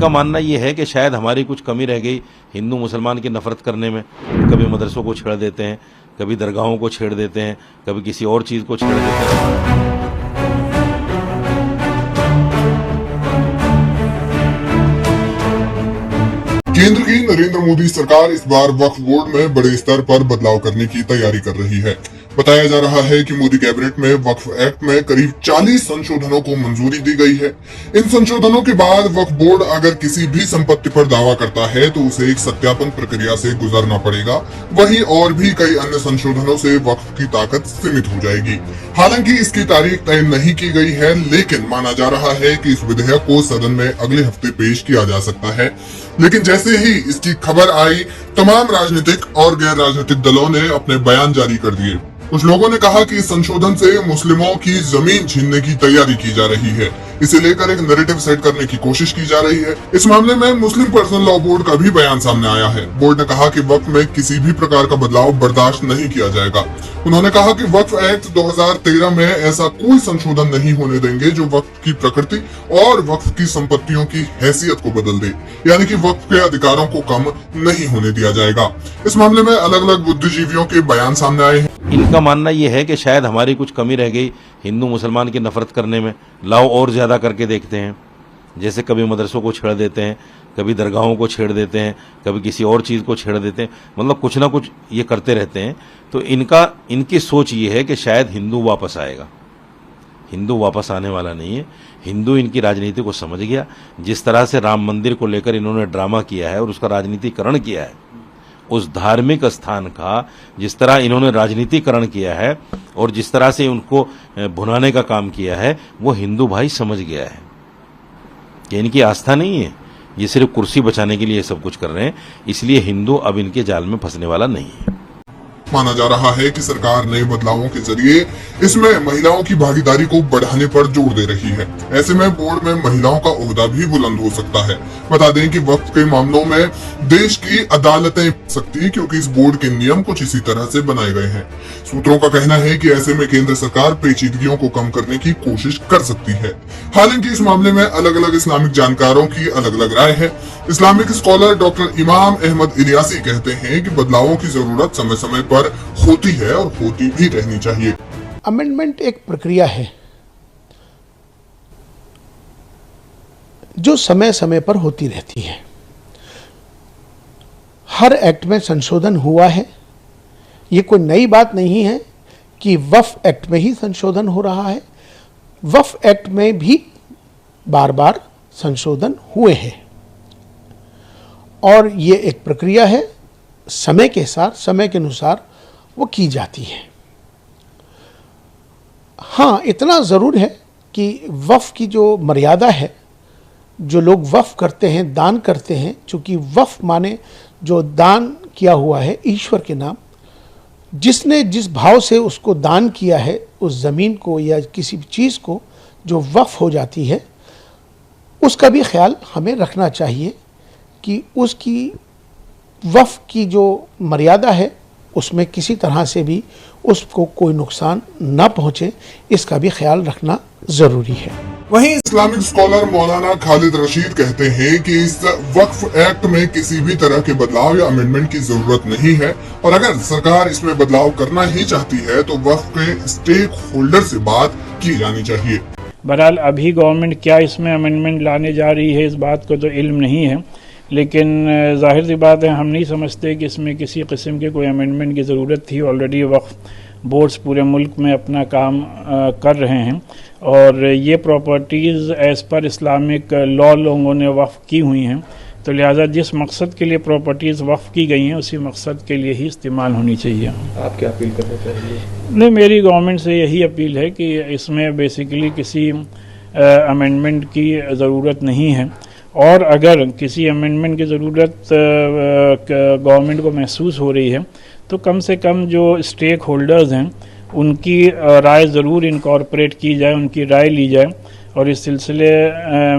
इनका मानना ये है कि शायद हमारी कुछ कमी रह गई हिंदू मुसलमान की नफरत करने में। कभी मदरसों को छेड़ देते हैं, कभी दरगाहों को छेड़ देते हैं, कभी किसी और चीज़ को छेड़ देते हैं। केंद्र की नरेंद्र मोदी सरकार इस बार वक्फ बोर्ड में बड़े स्तर पर बदलाव करने की तैयारी कर रही है। बताया जा रहा है कि मोदी कैबिनेट में वक्फ एक्ट में करीब 40 संशोधनों को मंजूरी दी गई है। इन संशोधनों के बाद वक्फ बोर्ड अगर किसी भी संपत्ति पर दावा करता है तो उसे एक सत्यापन प्रक्रिया से गुजरना पड़ेगा। वहीं और भी कई अन्य संशोधनों से वक्फ की ताकत सीमित हो जाएगी। हालांकि इसकी तारीख तय नहीं की गई है, लेकिन माना जा रहा है कि इस विधेयक को सदन में अगले हफ्ते पेश किया जा सकता है। लेकिन जैसे ही इसकी खबर आई, तमाम राजनीतिक और गैर राजनीतिक दलों ने अपने बयान जारी कर दिए। कुछ लोगों ने कहा कि इस संशोधन से मुस्लिमों की जमीन छीनने की तैयारी की जा रही है। इसे लेकर एक नैरेटिव सेट करने की कोशिश की जा रही है। इस मामले में मुस्लिम पर्सनल लॉ बोर्ड का भी बयान सामने आया है। बोर्ड ने कहा कि वक्फ में किसी भी प्रकार का बदलाव बर्दाश्त नहीं किया जाएगा। उन्होंने कहा कि वक्फ एक्ट 2013 में ऐसा कोई संशोधन नहीं होने देंगे जो वक्फ की प्रकृति और वक्फ की संपत्तियों की हैसियत को बदल दे, यानी कि वक्फ के अधिकारों को कम नहीं होने दिया जाएगा। इस मामले में अलग अलग बुद्धिजीवियों के बयान सामने आए हैं। इनका मानना यह है कि शायद हमारी कुछ कमी रह गई हिंदू मुसलमान की नफरत करने में। लाओ और ज्यादा करके देखते हैं। जैसे कभी मदरसों को छेड़ देते हैं, कभी दरगाहों को छेड़ देते हैं, कभी किसी और चीज़ को छेड़ देते हैं, मतलब कुछ ना कुछ ये करते रहते हैं। तो इनकी सोच ये है कि शायद हिंदू वापस आएगा। हिंदू वापस आने वाला नहीं है। हिंदू इनकी राजनीति को समझ गया। जिस तरह से राम मंदिर को लेकर इन्होंने ड्रामा किया है और उसका राजनीतिकरण किया है, उस धार्मिक स्थान का जिस तरह इन्होंने राजनीतिकरण किया है और जिस तरह से उनको भुनाने का काम किया है, वो हिंदू भाई समझ गया है कि इनकी आस्था नहीं है, ये सिर्फ कुर्सी बचाने के लिए सब कुछ कर रहे हैं। इसलिए हिंदू अब इनके जाल में फंसने वाला नहीं है। माना जा रहा है कि सरकार नए बदलावों के जरिए इसमें महिलाओं की भागीदारी को बढ़ाने पर जोर दे रही है। ऐसे में बोर्ड में महिलाओं का ओहदा भी बुलंद हो सकता है। बता दें कि वक्फ के मामलों में देश की अदालतें सकती, क्योंकि इस बोर्ड के नियम कुछ इसी तरह से बनाए गए हैं। सूत्रों का कहना है कि ऐसे में केंद्र सरकार पेचीदगियों को कम करने की कोशिश कर सकती है। हालांकि इस मामले में अलग अलग इस्लामिक जानकारों की अलग अलग राय है। इस्लामिक स्कॉलर डॉक्टर इमाम अहमद इलियासी कहते हैं कि बदलावों की जरूरत समय समय पर होती है और होती भी रहनी चाहिए। अमेंडमेंट एक प्रक्रिया है जो समय समय पर होती रहती है। हर एक्ट में संशोधन हुआ है। ये कोई नई बात नहीं है कि वक्फ एक्ट में ही संशोधन हो रहा है। वक्फ एक्ट में भी बार बार संशोधन हुए हैं और ये एक प्रक्रिया है, समय के साथ, समय के अनुसार वो की जाती है। हाँ, इतना ज़रूर है कि वक्फ की जो मर्यादा है, जो लोग वक्फ करते हैं, दान करते हैं, चूँकि वक्फ माने जो दान किया हुआ है ईश्वर के नाम, जिसने जिस भाव से उसको दान किया है, उस ज़मीन को या किसी भी चीज़ को जो वक्फ हो जाती है, उसका भी ख्याल हमें रखना चाहिए कि उसकी वक्फ की जो मर्यादा है उसमें किसी तरह से भी उसको कोई नुकसान न पहुंचे, इसका भी ख्याल रखना जरूरी है। वहीं इस्लामिक स्कॉलर मौलाना खालिद रशीद कहते हैं कि इस वक्फ एक्ट में किसी भी तरह के बदलाव या अमेंडमेंट की जरूरत नहीं है और अगर सरकार इसमें बदलाव करना ही चाहती है तो वक्फ के स्टेक होल्डर से बात की जानी चाहिए। बहरहाल अभी गवर्नमेंट क्या इसमें अमेंडमेंट लाने जा रही है, इस बात को तो इल्म नहीं है, लेकिन जाहिर सी बात है हम नहीं समझते कि इसमें किसी किस्म के कोई अमेंडमेंट की ज़रूरत थी। ऑलरेडी वक्फ बोर्ड्स पूरे मुल्क में अपना काम कर रहे हैं और ये properties as per Islamic law लोगों ने वक्फ की हुई हैं, तो लिहाजा जिस मकसद के लिए प्रॉपर्टीज़ वक्फ की गई हैं उसी मकसद के लिए ही इस्तेमाल होनी चाहिए। आप क्या अपील करना चाहिए? नहीं, मेरी गवर्नमेंट से यही अपील है कि इसमें बेसिकली किसी अमेंडमेंट की ज़रूरत नहीं है और अगर किसी अमेंडमेंट की ज़रूरत गवर्नमेंट को महसूस हो रही है तो कम से कम जो स्टेक होल्डर्स हैं उनकी राय ज़रूर इनकॉर्पोरेट की जाए, उनकी राय ली जाए और इस सिलसिले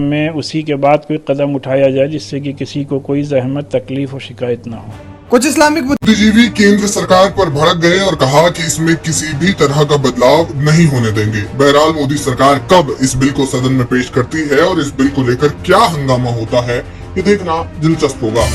में उसी के बाद कोई कदम उठाया जाए जिससे कि किसी को कोई ज़हमत, तकलीफ़ और शिकायत ना हो। कुछ इस्लामिक बुद्धिजीवी केंद्र सरकार पर भड़क गए और कहा कि इसमें किसी भी तरह का बदलाव नहीं होने देंगे। बहरहाल मोदी सरकार कब इस बिल को सदन में पेश करती है और इस बिल को लेकर क्या हंगामा होता है, ये देखना दिलचस्प होगा।